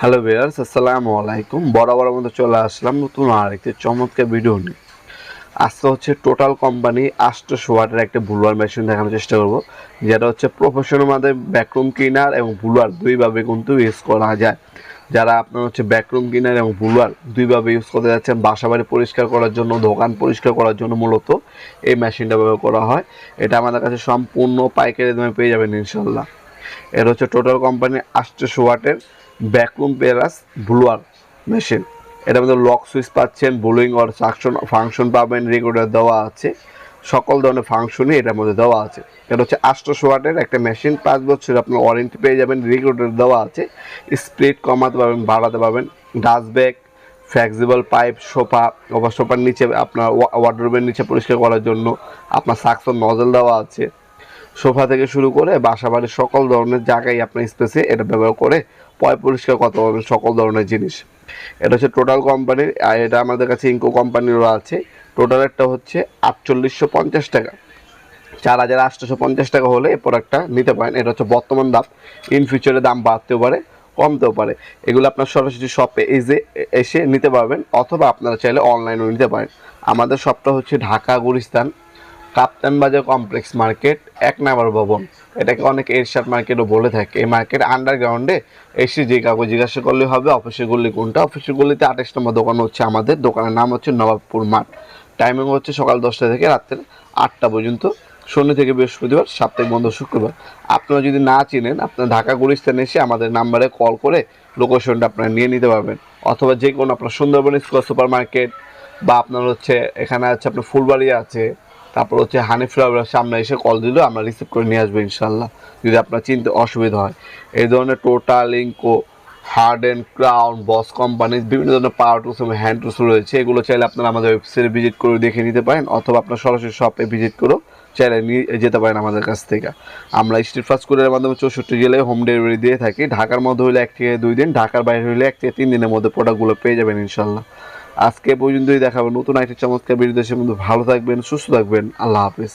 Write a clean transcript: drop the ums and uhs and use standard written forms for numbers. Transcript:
Hello viewers, আসসালামু আলাইকুম। বরাবর মতো চলে আসলাম নতুন আরেকটি চমৎকার ভিডিও নিয়ে। আজকে হচ্ছে টোটাল কোম্পানি 800 ওয়াটের একটা ব্লুয়ার মেশিন দেখানোর চেষ্টা করব, যেটা হচ্ছে প্রফেশনাল মাদের ব্যাকরুম ক্লিনার এবং ব্লুয়ার দুইভাবে কিন্তু ইউজ করা যায়। যারা আপনার হচ্ছে ব্যাকরুম ক্লিনার এবং ব্লুয়ার দুইভাবে ইউজ করতে যাচ্ছেন, বাসাবাড়ি পরিষ্কার করার জন্য, দোকান পরিষ্কার করার জন্য মূলত এই মেশিনটা ব্যবহার করা হয়। এটা আমাদের কাছে সম্পূর্ণ পাইকারি দামে পেয়ে যাবেন ইনশাল্লাহ। এর হচ্ছে টোটাল কোম্পানি 800 ওয়াটের ভ্যাকুয়াম প্লাস ব্লোয়ার মেশিন। এটার মধ্যে লক সুইচ পাচ্ছেন, ব্লোয়িং অর সাকশন ফাংশন পাবেন, রেগুলেটর দেওয়া আছে, সকল ধরনের ফাংশনই এটার মধ্যে দেওয়া আছে। এটা হচ্ছে 800 ওয়াটের একটা মেশিন, 5 বছর আপনার ওয়ারেন্টি পেয়ে যাবেন, রেগুলেটর দেওয়া আছে, স্পিড কমাতে পারবেন, বাড়াতে পারবেন, dust bag, flexible pipe, sofa, over সোফার নিচে আপনার ওয়ার্ডরোবের নিচে পরিষ্কার করার জন্য আপনার সাকশন নজল দেওয়া আছে। সোফা থেকে শুরু করে বাসা বাড়ির সকল ধরনের জায়গায় আপনার স্পেসে এটা ব্যবহার করে পয় পরিষ্কার করতে পারবেন সকল ধরনের জিনিস। এটা হচ্ছে টোটাল কোম্পানির, আর এটা আমাদের কাছে ইনকো কোম্পানিরও আছে। টোটালেরটা হচ্ছে 4850 টাকা, 4850 টাকা হলে এই প্রোডাক্টটা নিতে পারেন। এটা হচ্ছে বর্তমান দাম, ইন ফিউচারে দাম বাড়তেও পারে, কমতেও পারে। এগুলো আপনার সরাসরি শপে এসে নিতে পারবেন, অথবা আপনারা চাইলে অনলাইনেও নিতে পারেন। আমাদের শপটা হচ্ছে ঢাকা গুলিস্তান কাপ্তান বাজার কমপ্লেক্স মার্কেট, 1 নম্বর ভবন। এটাকে অনেকে এরশাদ মার্কেটও বলে থাকে। এই মার্কেট আন্ডারগ্রাউন্ডে এসে যে কাউকে জিজ্ঞাসা করলে হবে অফিসের গল্লি কোনটা। অফিসের গল্লিতে 28 নম্বর দোকান হচ্ছে আমাদের। দোকানের নাম হচ্ছে নবাবপুর মাঠ। টাইমিং হচ্ছে সকাল 10টা থেকে রাত্রে 8টা পর্যন্ত, শনি থেকে বৃহস্পতিবার, সাপ্তাহিক বন্ধ শুক্রবার। আপনারা যদি না চিনেন, আপনার ঢাকা গুলিস্তানে এসে আমাদের নাম্বারে কল করে লোকেশনটা আপনারা নিয়ে নিতে পারবেন। অথবা যে কোনো আপনার সুন্দরবন স্কোয়ার সুপার মার্কেট, বা আপনার হচ্ছে এখানে আছে আপনার ফুলবাড়ি আছে, তারপর হচ্ছে হানি ফ্লাওয়ারের সামনে এসে কল দিলেও আমরা রিসিভ করে নিয়ে আসবো ইনশাল্লাহ, যদি আপনার চিনতে অসুবিধা হয়। এই ধরনের Total, Ingco, hard and Crown, Bosch কোম্পানির বিভিন্ন ধরনের পাওয়ার টুলস এবং হ্যান্ড টুলস রয়েছে। এগুলো চাইলে আপনারা আমাদের ওয়েবসাইটে ভিজিট করে দেখে নিতে পারেন, অথবা আপনার সরাসরি শপে ভিজিট করেও চাইলে নিয়ে যেতে পারেন আমাদের কাছ থেকে। আমরা স্ট্রিট ফাস্ট ফুডের মাধ্যমে 64 জেলায় হোম ডেলিভারি দিয়ে থাকি। ঢাকার মধ্যে হলে 1 থেকে 2 দিন, ঢাকার বাইরে হলে 1 থেকে 3 দিনের মধ্যে প্রোডাক্টগুলো পেয়ে যাবেন ইনশাল্লাহ। আজকে পর্যন্তই দেখাবো নতুন আইটি চমৎকার বিরোধী। ভালো থাকবেন, সুস্থ থাকবেন, আল্লাহ হাফিজ।